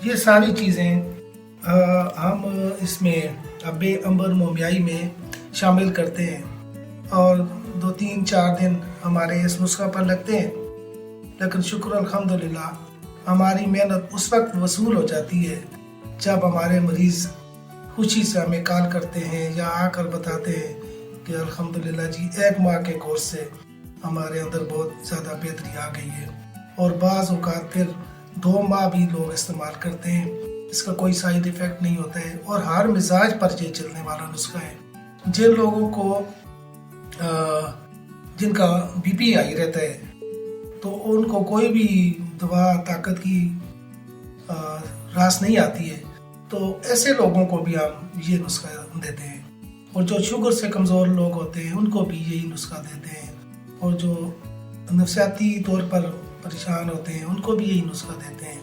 ये सारी चीज़ें हम इसमें अब्बे अम्बर मोमियाई में शामिल करते हैं और 2-3-4 दिन हमारे इस नुस्खा पर लगते हैं। लेकिन शुक्र अल्हम्दुलिल्लाह हमारी मेहनत उस वक्त वसूल हो जाती है जब हमारे मरीज़ खुशी से हमें कॉल करते हैं या आकर बताते हैं कि अल्हम्दुलिल्लाह जी 1 माह के कोर्स से हमारे अंदर बहुत ज़्यादा बेहतरी आ गई है। और बाज़ औक़ात फिर 2 माह भी लोग इस्तेमाल करते हैं, इसका कोई साइड इफ़ेक्ट नहीं होता है और हर मिजाज पर ये चलने वाला नुस्खा है। जिन लोगों को जिनका बीपी हाई रहता है तो उनको कोई भी दवा ताकत की रास नहीं आती है, तो ऐसे लोगों को भी हम ये नुस्खा देते हैं। और जो शुगर से कमज़ोर लोग होते हैं उनको भी यही नुस्खा देते हैं, और जो नफसियाती तौर पर परेशान होते हैं उनको भी यही नुस्खा देते हैं।